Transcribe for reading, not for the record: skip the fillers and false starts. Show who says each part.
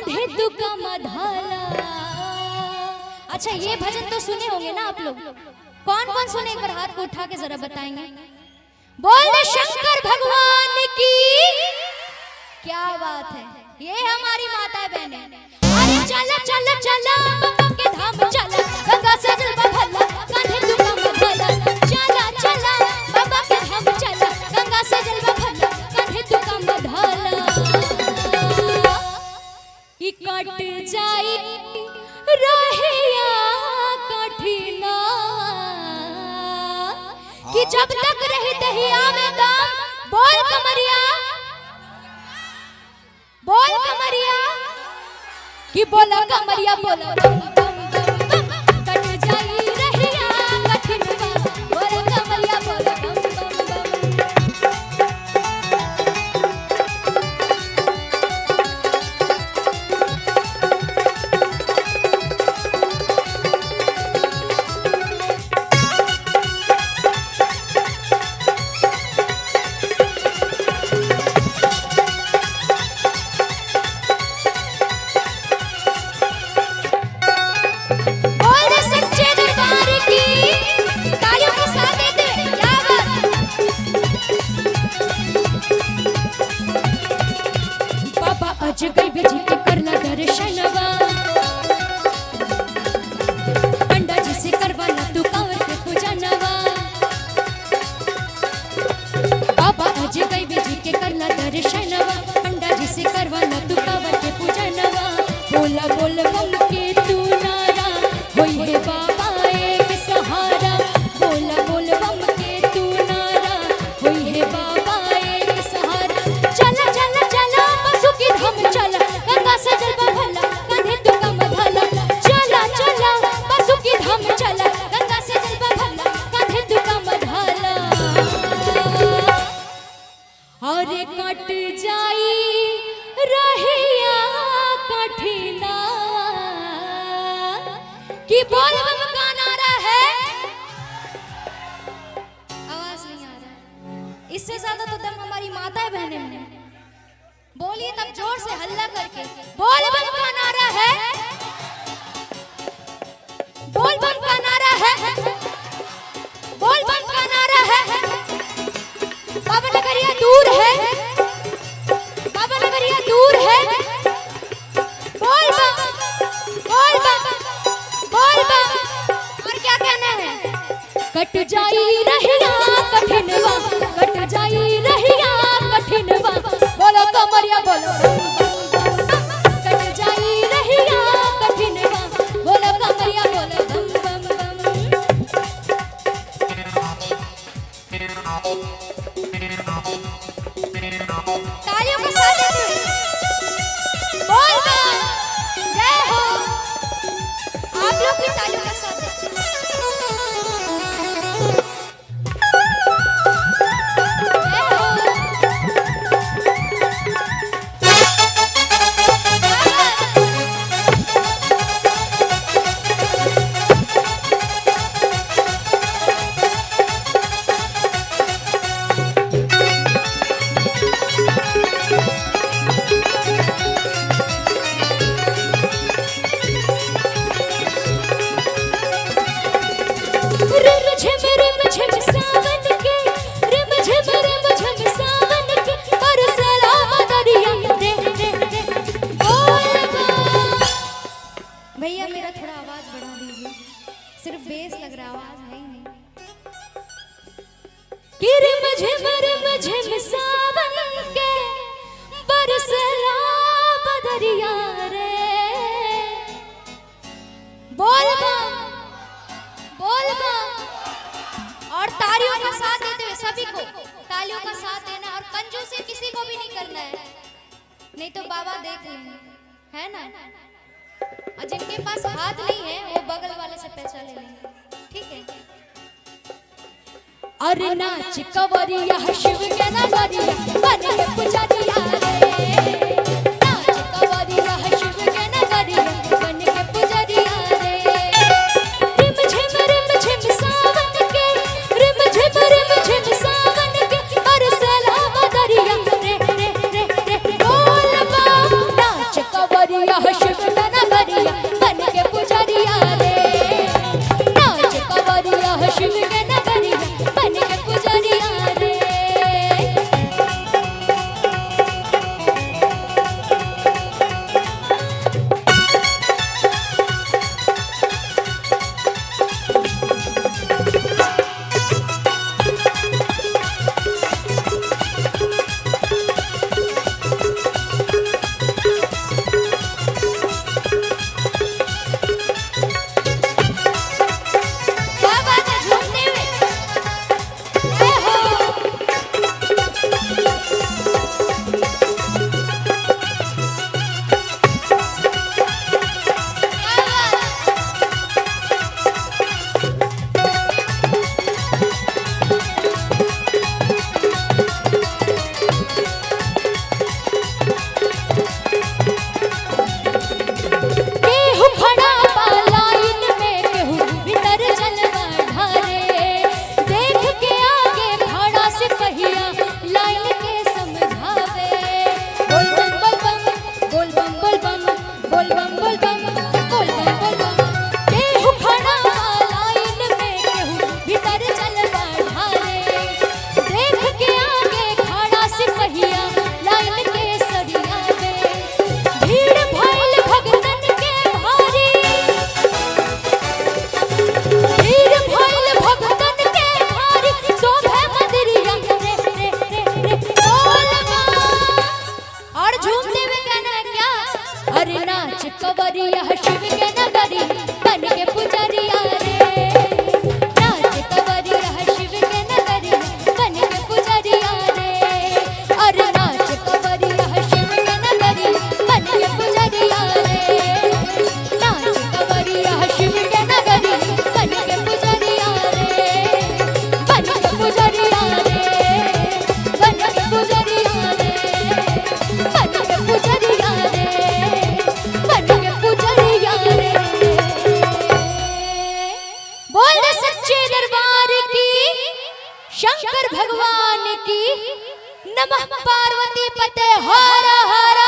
Speaker 1: कंधे दुका मधाला। अच्छा ये भजन तो सुने होंगे ना आप लोग, कौन कौन सुने एक बार हाथ को उठा के जरा बताएंगे। बोल शंकर भगवान की, क्या बात है, ये हमारी माता बहने। अरे चला चला चला बाबा के धाम चला, गंगा से जल भला कंधे दुका मधाला। चला चला बाबा के धाम चला, गंगा से जल भला कंधे दुका मधाला। कि कट जाई रहिया कठिना, कि जब तक रही दहिया में दाम। बोल कमरिया, बोल कमरिया, कि बोला कमरिया बोला कट जाई रहिया कठिनवा। बोला कमरिया बोला बम बम जगह बेजी के करला दर्शनवा। पंडा जी से करवाला तू कांवर के पूजनवा। बाबा जगह बेजी के करला दर्शनवा, पंडा जी से करवाला तू कांवर के पूजनवा। बोला बोल बम के तू नारा, होई है बाबा एक सहारा। बोला बोल बम के तू नारा, होई है बाबा एक सहारा। चला चला चला पशु की धाम चला, गंगा से जल भला कंधे दुका मधाला। चला चला पशु की धाम चला, गंगा से जल भला कंधे दुका मधाला। और कट जाई रहिया कठिना, कि बोल बम का नारा है। आवाज नहीं आ रहा है, इससे ज्यादा तो दम हमारी माताएं बहनें में। बोलिए तब जोर से हल्ला करके, बोल बम का नारा है, बोल बम का नारा है, बोल बम का नारा है। बाबा नगरिया दूर है, बाबा नगरिया दूर है। बोल बम, बोल बम, बोल बम। और क्या कहना है। कट जाई रहिया कठिनवा, कट जाई रहिया कठिनवा। बोलो कमरिया बोलो कट जाई रहिया कठिनवा। बोलो कमरिया बोलो बम बम बम। तालियों के साथ बोल बम, जय हो। आप लोग भी तालियों के साथ सभी को तालियों का साथ देना और कंजूसी किसी को भी नहीं करना है, नहीं तो बाबा देख लेंगे, है ना। और जिनके पास हाथ नहीं है वो बगल वाले से पैसा ले लेंगे, ठीक है। अरे नाच कवरिया शिव के नगरिया बन के पुजारिया रे। नाच कवरिया शिव के नगरिया बन के पुजारिया रे। रिम झिम सावन के, रिम झिम सावन के बरसला बदरिया रे रे रे रे। बोल बम नाच कवरिया भगवान की, नमः पार्वती पते हर हर